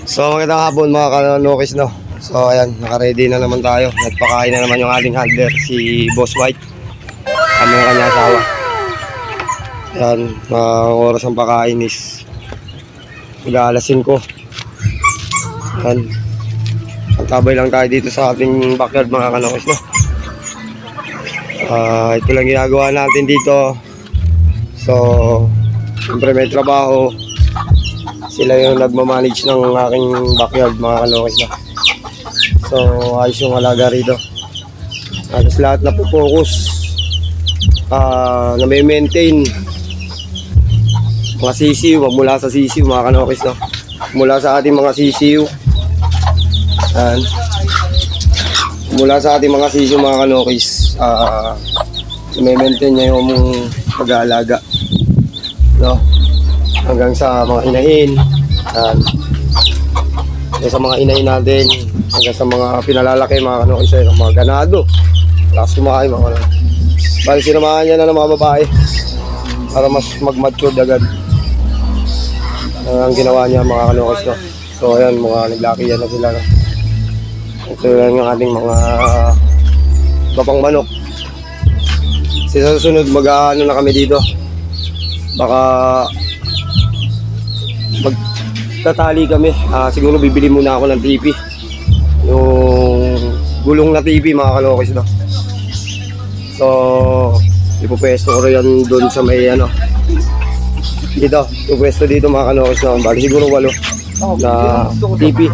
So magandang hapon mga kanokis, no. So ayan, naka-ready na naman tayo. Nagpakain na naman yung ating handler, si Boss White. Kami ang kanya asawa. Ayan, oras ang pakain is mag-aalasin ko. Ayan, magtabay lang tayo dito sa ating backyard mga kanokis, no. Ito lang ginagawa natin dito. So siyempre may trabaho. Sila yung nagmamanage ng aking backyard mga kanokis, no. So ayos yung alaga rito. Halos lahat na po-focus na may maintain mga sisiw, mula sa sisiw mga kanokis, no. Mula sa ating mga sisiw, mula sa ating mga sisiw mga kanokis, may maintain niya yung pag-aalaga, no, hanggang sa mga inahin, hanggang sa mga inahin natin, hanggang sa mga pinalalaki mga kanokis, mga ganado, lakas kumakain mga kanokis. Bali sinamahan niya na ng mga babae para mas mag-mature agad. Ang ginawa niya mga kanokis, no. So ayan, mga naglaki yan na sila, no. Ito lang yung ating mga babang manok. Kasi sa susunod mag-ano na kami dito, baka magtatali kami. Siguro bibili muna ako ng TV, yung gulong na TV mga kanokis, no. So ipupwesto ko rin doon sa may ano dito, ipupwesto dito mga kanokis, no. Bali siguro 8 na TV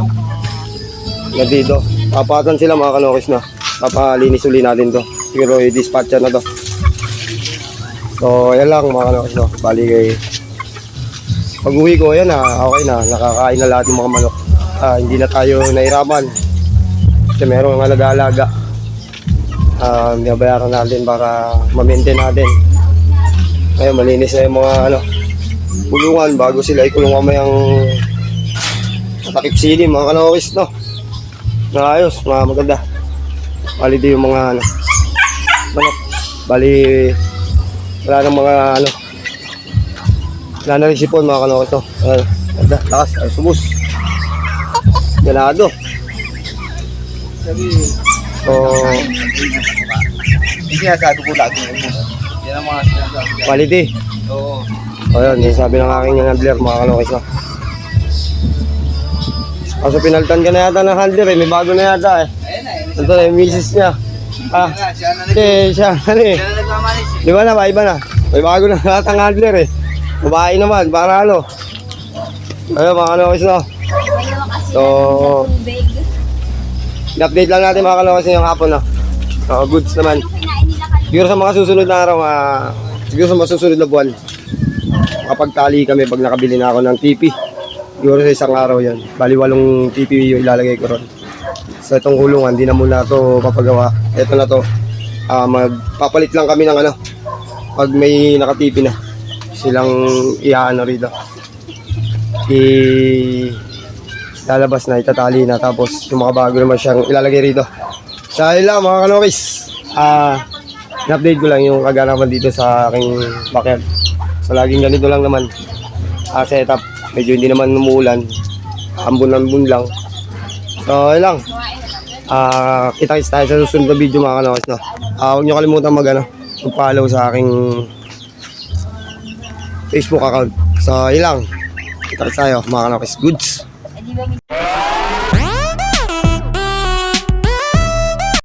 na dito. Papatan sila mga kanokis, no. Papalinis uli natin to. Siguro i-dispatcher na to. So ayan lang mga kanokis, no. Bali kay pag-uwi ko, ayan na, okay na, nakakain na lahat yung mga manok. Hindi na tayo nahirapan kasi merong alaga-alaga. Binabayaran natin para ma-maintain natin. Ngayon malinis na yung mga kulungan bago sila ikulong mamayang takip sili mga kanokis, no. Naayos, maganda. Bali di yung mga manok. Bali wala nang mga wala na rin sipon mga kanokis, no. Ganda, lakas, ay subos. Ganado. So hindi sinasabi ko lagi yan ang mga sinasabi. quality. Oo. O yun, yung sabi ng aking handler mga kanokis, no. Kaso pinalitan ka na yata ng handler, may bago na yata Ayun na Ito na yung misis niya. siya na Siya nagmamanis. Di ba na, iba na. May bago na yata ng handler Babae naman, para ano. Ayun mga kanokis, no. So i-update lang natin mga kanokis yung hapon, no. Goods naman. Siguro sa mga susunod na araw, siguro sa mga susunod na buwan, kapag tali kami pag nakabili na ako ng TP. Siguro sa isang araw yan. Bali 8 TP yung ilalagay ko ron. So itong kulungan, hindi na muna ito papagawa. Ito na to. Magpapalit lang kami ng pag may nakatipi na. Silang iaano rito. Lalabas na, itatali na. Tapos yung mga bago naman siyang ilalagay rito. So ayun lang mga kanokis. In-update ko lang yung kaganapan dito sa aking backyard. So laging ganito lang naman. Setup. Medyo hindi naman umuulan. Ambon-ambon lang. So ayun lang. Kita-kits tayo sa susunod na video mga kanokis, no. Huwag nyo kalimutan mag-follow sa aking Facebook account. So ayun lang. Kita-kits tayo mga kanokis. Goods.